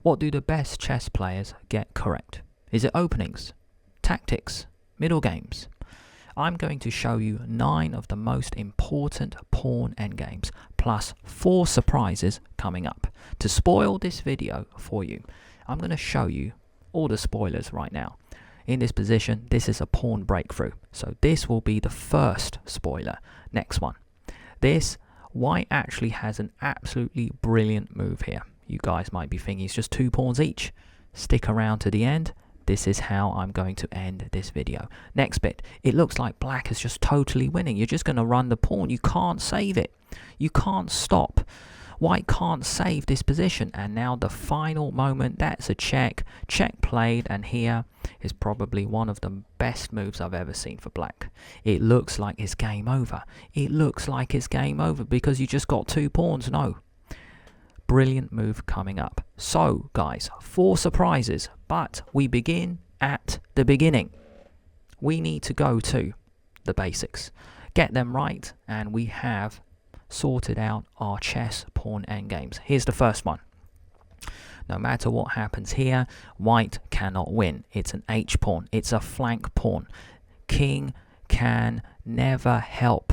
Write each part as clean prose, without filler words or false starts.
What do the best chess players get correct? Is it openings, tactics, middle games? I'm going to show you 9 of the most important pawn endgames, plus 4 surprises coming up. To spoil this video for you, I'm going to show you all the spoilers right now. In this position, this is a pawn breakthrough, so this will be the first spoiler. Next one. This, white actually has an absolutely brilliant move here. You guys might be thinking it's just 2 pawns each. Stick around to the end. This is how I'm going to end this video. Next bit, it looks like black is just totally winning. You're just going to run the pawn. You can't save it. You can't stop. White can't save this position. And now the final moment, that's a check. Check played, and here is probably one of the best moves I've ever seen for black. It looks like it's game over. It looks like it's game over because you just got 2 pawns. No. Brilliant move coming up. So guys, 4 surprises, but we begin at the beginning. We need to go to the basics, get them right, and we have sorted out our chess pawn endgames. Here's the first one. No matter what happens here, white cannot win. It's an H pawn. It's a flank pawn. King can never help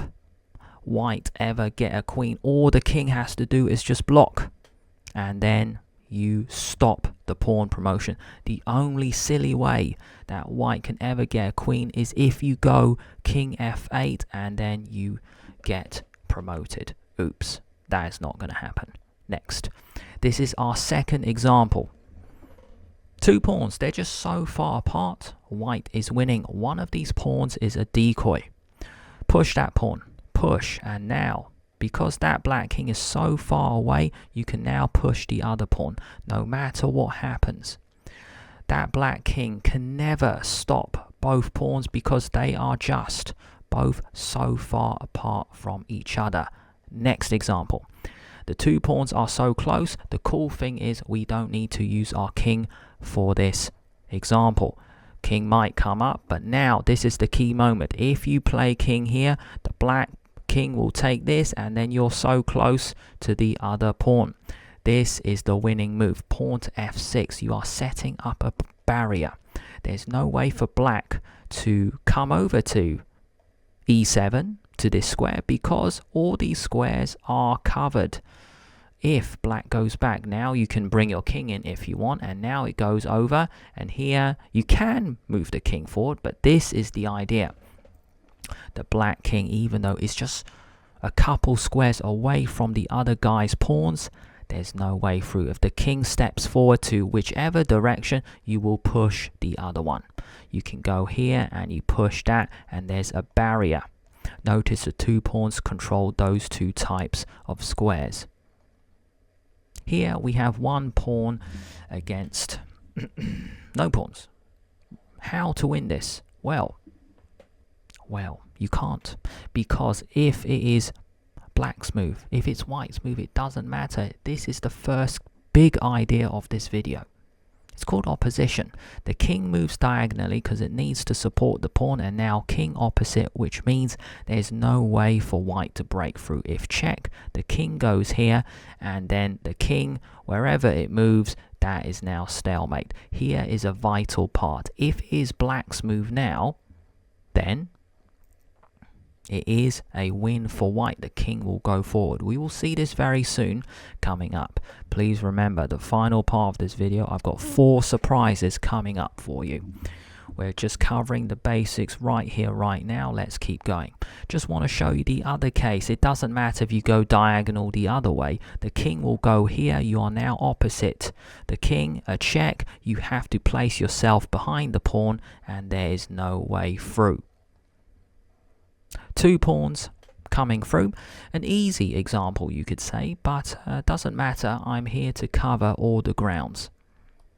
white ever get a queen. All the king has to do is just block, and then you stop the pawn promotion. The only silly way that white can ever get a queen is if you go king f8 and then you get promoted. Oops, that is not going to happen. Next, this is our second example. 2 pawns, they're just so far apart. White is winning. One of these pawns is a decoy. Push that pawn, push, and now because that black king is so far away, you can now push the other pawn, no matter what happens. That black king can never stop both pawns because they are just both so far apart from each other. Next example. The 2 pawns are so close. The cool thing is we don't need to use our king for this example. King might come up, but now this is the key moment. If you play king here, the black king will take this, and then you're so close to the other pawn. This is the winning move. Pawn to f6. You are setting up a barrier. There's no way for black to come over to e7 to this square because all these squares are covered. If black goes back, now you can bring your king in if you want, and now it goes over, and here you can move the king forward, but this is the idea. The black king, even though it's just a couple squares away from the other guy's pawns, there's no way through. If the king steps forward to whichever direction, you will push the other one. You can go here and you push that, and there's a barrier. Notice the 2 pawns control those 2 types of squares. Here we have 1 pawn against no pawns. How to win this? Well, you can't, because if it is black's move, if it's white's move, it doesn't matter. This is the first big idea of this video. It's called opposition. The king moves diagonally because it needs to support the pawn, and now king opposite, which means there's no way for white to break through. If check, the king goes here, and then the king, wherever it moves, that is now stalemate. Here is a vital part. If it is black's move now, then it is a win for white. The king will go forward. We will see this very soon coming up. Please remember, the final part of this video, I've got 4 surprises coming up for you. We're just covering the basics right here, right now. Let's keep going. Just want to show you the other case. It doesn't matter if you go diagonal the other way. The king will go here. You are now opposite. The king, a check. You have to place yourself behind the pawn, and there is no way through. 2 pawns coming through. An easy example, you could say, but doesn't matter. I'm here to cover all the grounds.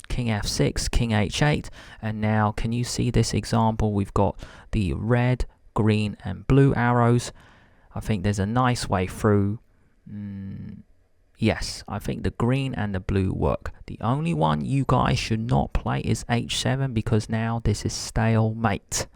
King f6, king h8, and now can you see this example? We've got the red, green, and blue arrows. I think there's a nice way through. Yes, I think the green and the blue work. The only one you guys should not play is h7 because now this is stalemate.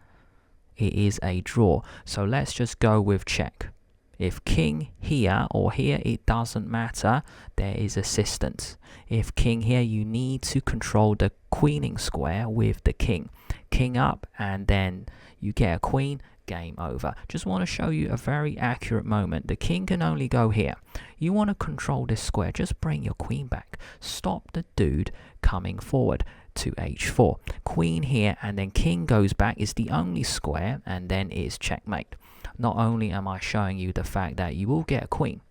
It is a draw. So let's just go with check. If king here or here, it doesn't matter. There is assistance. If king here, you need to control the queening square with the king. King up, and then you get a queen, game over. Just want to show you a very accurate moment. The king can only go here. You want to control this square, just bring your queen back. Stop the dude coming forward to h4. Queen here, and then king goes back is the only square, and then is checkmate. Not only am I showing you the fact that you will get a queen,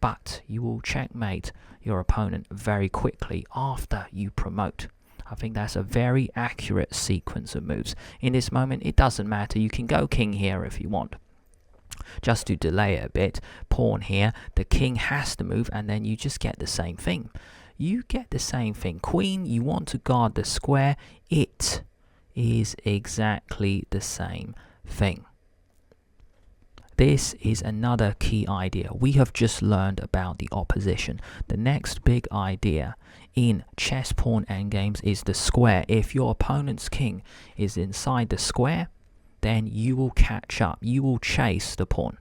but you will checkmate your opponent very quickly after you promote. I think that's a very accurate sequence of moves. In this moment, it doesn't matter. You can go king here if you want. Just to delay it a bit, pawn here, the king has to move, and then you just get the same thing. You get the same thing. Queen, you want to guard the square. It is exactly the same thing. This is another key idea. We have just learned about the opposition. The next big idea in Chess Pawn Endgames is the square. If your opponent's king is inside the square, then you will catch up. You will chase the pawn.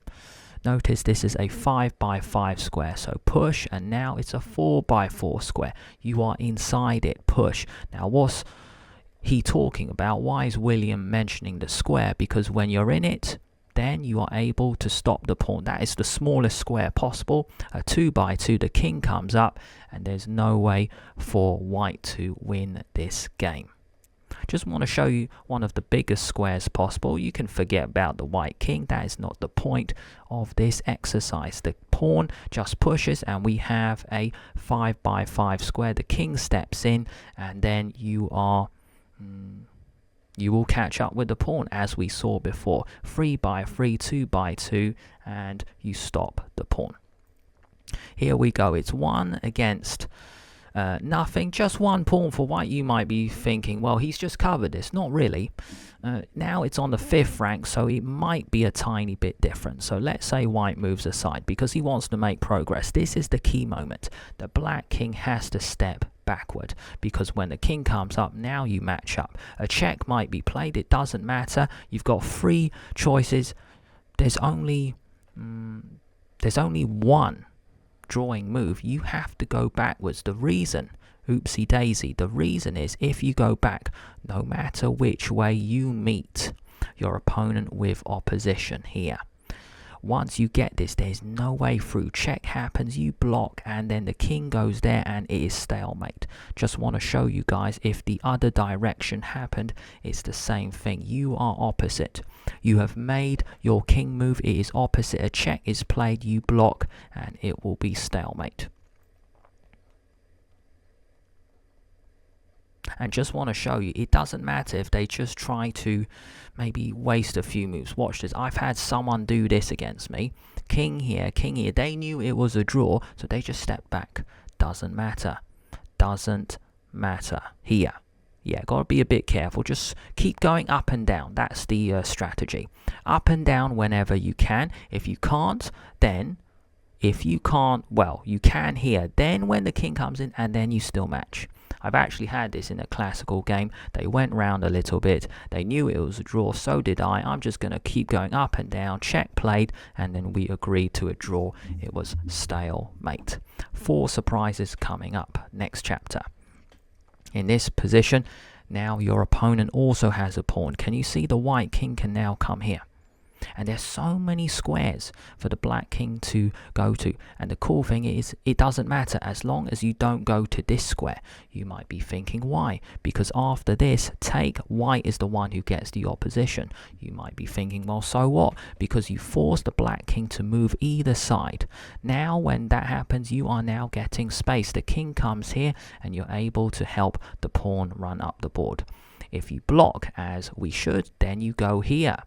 Notice this is a 5x5 square, so push, and now it's a 4x4 square. You are inside it, push. Now what's he talking about? Why is William mentioning the square? Because when you're in it, then you are able to stop the pawn. That is the smallest square possible. A 2x2, the king comes up, and there's no way for white to win this game. Just want to show you one of the biggest squares possible. You can forget about the white king. That is not the point of this exercise. The pawn just pushes, and we have a 5x5 square. The king steps in, and then you are... you will catch up with the pawn as we saw before. 3x3, 2x2, and you stop the pawn. Here we go. It's 1 against nothing. Just one pawn for white. You might be thinking, well, he's just covered this. Not really. Now it's on the 5th rank, so it might be a tiny bit different. So let's say white moves aside because he wants to make progress. This is the key moment. The black king has to step backward, because when the king comes up, now you match up. A check might be played, it doesn't matter. You've got 3 choices. There's only one drawing move. You have to go backwards. The reason, oopsie daisy, the reason is if you go back, no matter which way you meet your opponent with opposition here, once you get this, there's no way through. Check happens, you block, and then the king goes there, and it is stalemate. Just want to show you guys, if the other direction happened, it's the same thing. You are opposite. You have made your king move, it is opposite. A check is played, you block, and it will be stalemate. And just want to show you, it doesn't matter if they just try to maybe waste a few moves. Watch this. I've had someone do this against me. King here, king here. They knew it was a draw, so they just stepped back. Doesn't matter. Doesn't matter. Here. Yeah, got to be a bit careful. Just keep going up and down. That's the strategy. Up and down whenever you can. If you can't, then... if you can't, well, you can here. Then when the king comes in, and then you still match. I've actually had this in a classical game. They went round a little bit. They knew it was a draw, so did I. I'm just going to keep going up and down. Check played, and then we agreed to a draw. It was stalemate. 4 surprises coming up next chapter. In this position, now your opponent also has a pawn. Can you see the white king can now come here? And there's so many squares for the black king to go to. And the cool thing is, it doesn't matter as long as you don't go to this square. You might be thinking, why? Because after this, take, white is the one who gets the opposition. You might be thinking, well, so what? Because you force the black king to move either side. Now, when that happens, you are now getting space. The king comes here, and you're able to help the pawn run up the board. If you block, as we should, then you go here.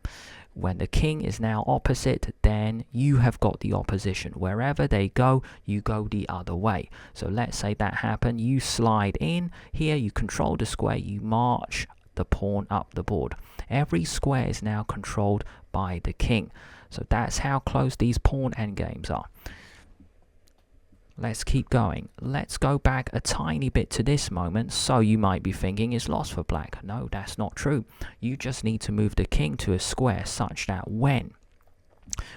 When the king is now opposite, then you have got the opposition. Wherever they go, you go the other way. So let's say that happened. You slide in. Here you control the square. You march the pawn up the board. Every square is now controlled by the king. So that's how close these pawn endgames are. Let's keep going. Let's go back a tiny bit to this moment. So you might be thinking it's lost for black. No, that's not true. You just need to move the king to a square such that when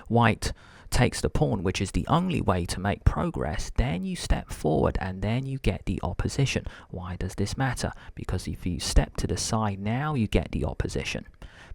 white takes the pawn, which is the only way to make progress, then you step forward and then you get the opposition. Why does this matter? Because if you step to the side now, you get the opposition.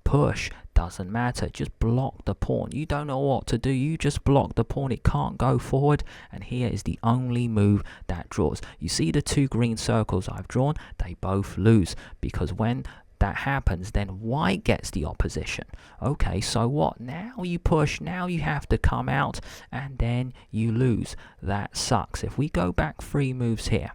Push doesn't matter, just block the pawn. You don't know what to do, you just block the pawn. It can't go forward, and here is the only move that draws. You see the two green circles I've drawn, they both lose, because when that happens, then white gets the opposition. Okay, so what? Now you push, now you have to come out, and then you lose. That sucks. If we go back 3 moves here,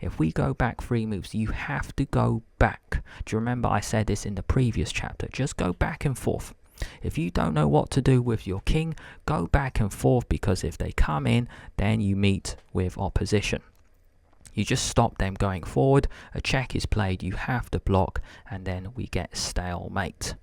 if we go back 3 moves, you have to go back. Do you remember I said this in the previous chapter? Just go back and forth. If you don't know what to do with your king, go back and forth, because if they come in, then you meet with opposition. You just stop them going forward. A check is played, you have to block, and then we get stalemate.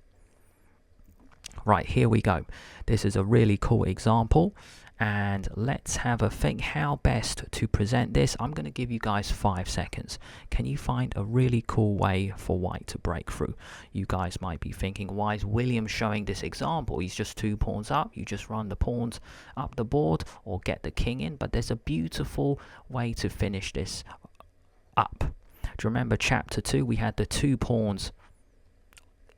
Right, here we go. This is a really cool example, and let's have a think how best to present this. I'm going to give you guys 5 seconds. Can you find a really cool way for white to break through? You guys might be thinking, why is William showing this example? He's just 2 pawns up. You just run the pawns up the board or get the king in. But there's a beautiful way to finish this up. Do you remember chapter 2? We had the 2 pawns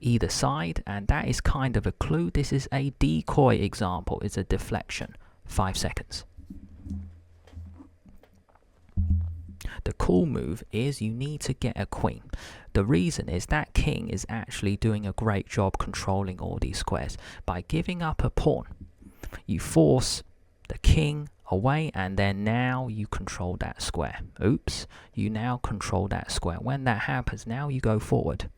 either side, and that is kind of a clue. This is a decoy example. It's a deflection. 5 seconds. The cool move is you need to get a queen. The reason is that king is actually doing a great job controlling all these squares. By giving up a pawn, you force the king away, and then now you control that square. Oops, you now control that square. When that happens, now you go forward,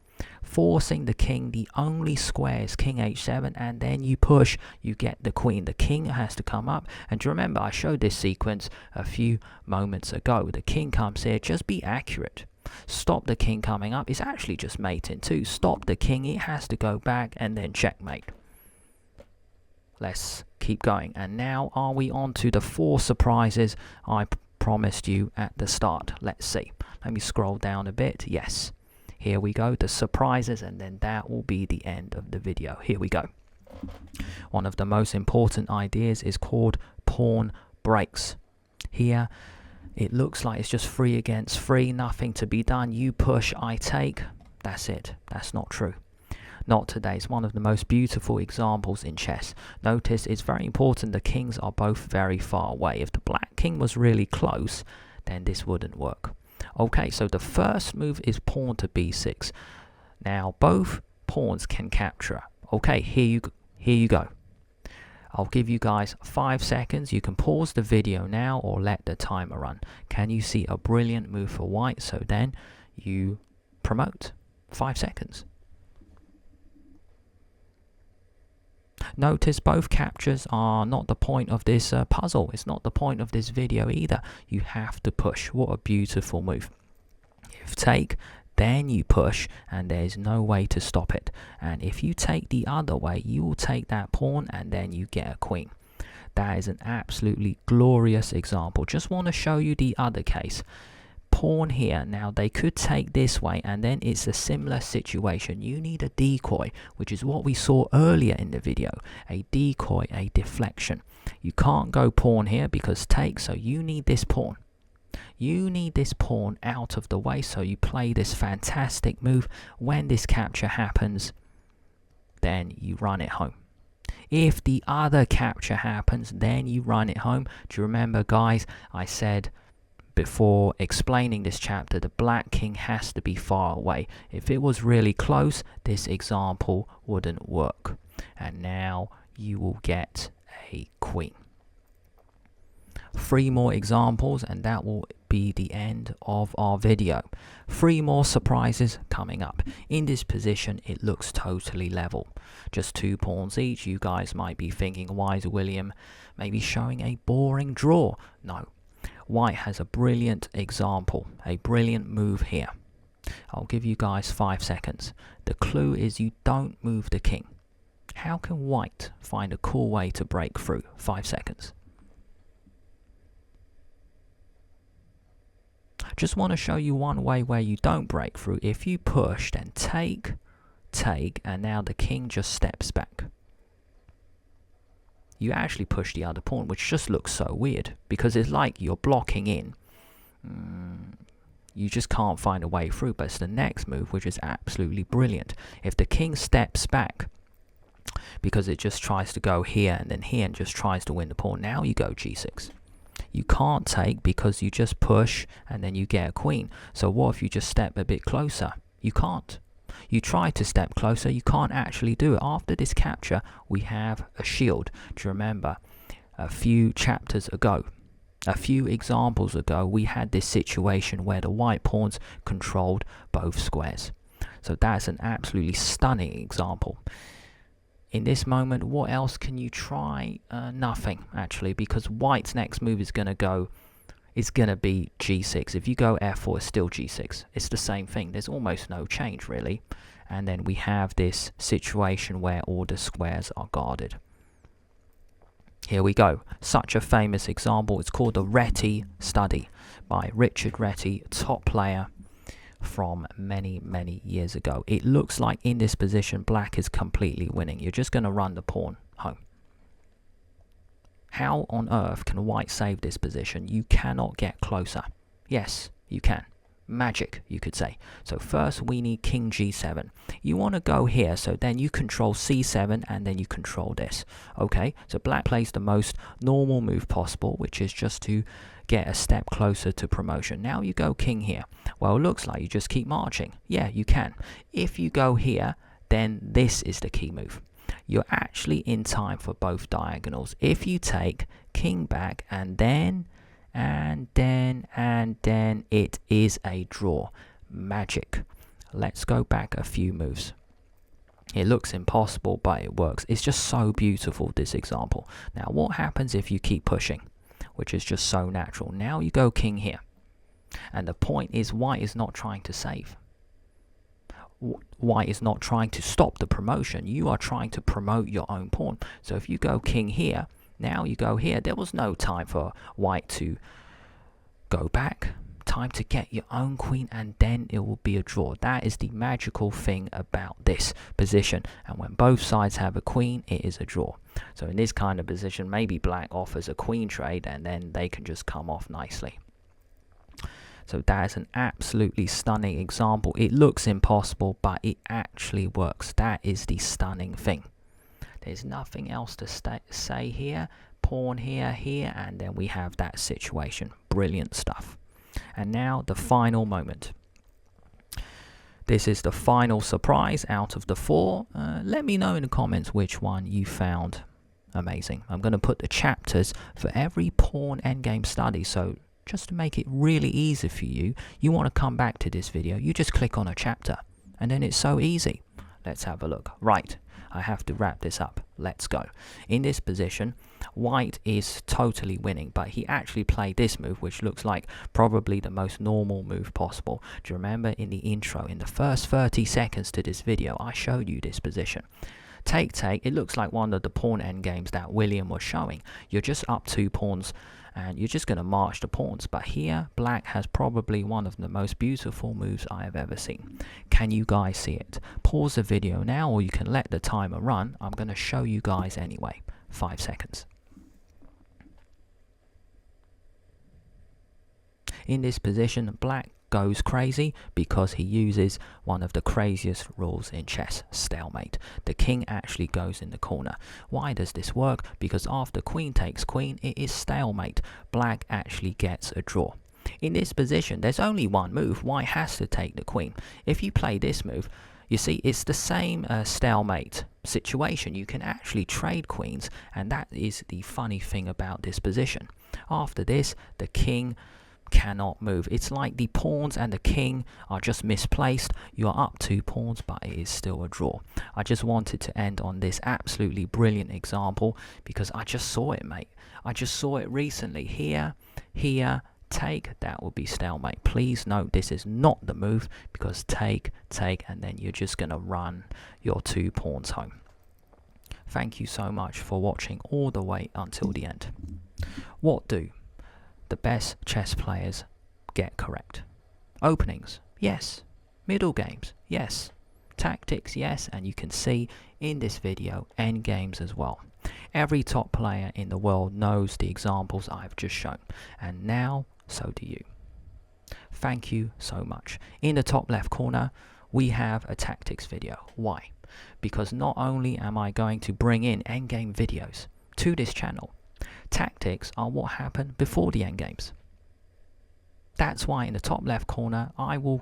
forcing the king. The only square is king h7, and then you push, you get the queen. The king has to come up, and do you remember I showed this sequence a few moments ago? The king comes here, just be accurate. Stop the king coming up. It's actually just mate in 2. Stop the king, it has to go back, and then checkmate. Let's keep going. And now are we on to the 4 surprises I promised you at the start? Let's see. Let me scroll down a bit. Yes. Here we go, the surprises, and then that will be the end of the video. Here we go. One of the most important ideas is called pawn breaks. Here, it looks like it's just 3 against 3, nothing to be done. You push, I take. That's it. That's not true. Not today. It's one of the most beautiful examples in chess. Notice it's very important the kings are both very far away. If the black king was really close, then this wouldn't work. Okay, so the first move is pawn to b6. Now both pawns can capture. Okay, here you go. I'll give you guys 5 seconds. You can pause the video now or let the timer run. Can you see a brilliant move for white? So then you promote. 5 seconds. Notice both captures are not the point of this puzzle. It's not the point of this video either. You have to push. What a beautiful move. If take, then you push, and there's no way to stop it. And if you take the other way, you will take that pawn, and then you get a queen. That is an absolutely glorious example. Just want to show you the other case. Pawn here. Now they could take this way, and then it's a similar situation. You need a decoy, which is what we saw earlier in the video. A decoy, a deflection. You can't go pawn here because take, so you need this pawn. You need this pawn out of the way, so you play this fantastic move. When this capture happens, then you run it home. If the other capture happens, then you run it home. Do you remember, guys, I said before explaining this chapter, the black king has to be far away. If it was really close, this example wouldn't work. And now you will get a queen. 3 more examples, and that will be the end of our video. 3 more surprises coming up. In this position, it looks totally level. Just 2 pawns each. You guys might be thinking, why is William maybe showing a boring draw? No. White has a brilliant example, a brilliant move here. I'll give you guys 5 seconds. The clue is you don't move the king. How can white find a cool way to break through? 5 seconds. Just want to show you one way where you don't break through. If you push, then take, and now the king just steps back. you actually push the other pawn, which just looks so weird because it's like you're blocking in. You just can't find a way through, but it's the next move which is absolutely brilliant. If the king steps back, because it just tries to go here and then here and just tries to win the pawn, now you go g6. You can't take because you just push and then you get a queen. So what if you just step a bit closer? You can't. You try to step closer, you can't actually do it. After this capture, we have a shield. Do you remember a few chapters ago, a few examples ago, we had this situation where the white pawns controlled both squares. So that's an absolutely stunning example. In this moment, what else can you try? Nothing, actually, because white's next move is going to be g6. If you go f4, it's still g6. It's the same thing. There's almost no change, really. And then we have this situation where all the squares are guarded. Here we go. Such a famous example. It's called the Reti study by Richard Reti, top player from many, many years ago. It looks like in this position, black is completely winning. You're just going to run the pawn home. How on earth can white save this position? You cannot get closer. Yes, you can. Magic, you could say. So first we need king g7. You want to go here, so then you control c7 and then you control this. Okay, so black plays the most normal move possible, which is just to get a step closer to promotion. Now you go king here. Well, it looks like you just keep marching. Yeah, you can. If you go here, then this is the key move. You're actually in time for both diagonals. If you take king back and then it is a draw. Magic. Let's go back a few moves. It looks impossible, but it works. It's just so beautiful, this example. Now, what happens if you keep pushing? Which is just so natural. Now you go king here. And the point is, white is not trying to save. White is not trying to stop the promotion. You are trying to promote your own pawn. So if you go king here, now you go here. There was no time for white to go back. Time to get your own queen, and then it will be a draw. That is the magical thing about this position. And when both sides have a queen, it is a draw. So in this kind of position, maybe black offers a queen trade, and then they can just come off nicely. So that is an absolutely stunning example. It looks impossible, but it actually works. That is the stunning thing. There's nothing else to say here. Pawn here, here, and then we have that situation. Brilliant stuff. And now the final moment. This is the final surprise out of the four. Let me know in the comments which one you found amazing. I'm going to put the chapters for every pawn endgame study. So just to make it really easy for you, you want to come back to this video, you just click on a chapter. And then it's so easy. Let's have a look. Right, I have to wrap this up. Let's go. In this position, white is totally winning, but he actually played this move, which looks like probably the most normal move possible. Do you remember in the intro, in the first 30 seconds to this video, I showed you this position. Take, take, it looks like one of the pawn endgames that William was showing. You're just up 2 pawns, and you're just going to march the pawns. But here, black has probably one of the most beautiful moves I have ever seen. Can you guys see it? Pause the video now, or you can let the timer run. I'm going to show you guys anyway. 5 seconds. In this position, black goes crazy because he uses one of the craziest rules in chess, stalemate. The king actually goes in the corner. Why does this work? Because after queen takes queen, it is stalemate. Black actually gets a draw. In this position, there's only one move. White has to take the queen. If you play this move, you see, it's the same stalemate situation. You can actually trade queens, and that is the funny thing about this position. After this, the king cannot move. It's like the pawns and the king are just misplaced. You are up 2 pawns, but it is still a draw. I just wanted to end on this absolutely brilliant example because I just saw it, mate. I just saw it recently. Here, here, take, that will be stalemate. Please note this is not the move, because take, take, and then you're just going to run your 2 pawns home. Thank you so much for watching all the way until the end. What do the best chess players get correct? Openings, yes. Middle games, yes. Tactics, yes. And you can see in this video endgames as well. Every top player in the world knows the examples I've just shown, and now so do you. Thank you so much. In the top left corner, we have a tactics video. Why? Because not only am I going to bring in endgame videos to this channel, tactics are what happened before the endgames. That's why in the top left corner, I will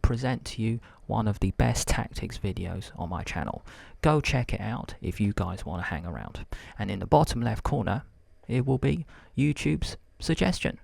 present to you one of the best tactics videos on my channel. Go check it out if you guys want to hang around. And in the bottom left corner, it will be YouTube's suggestion.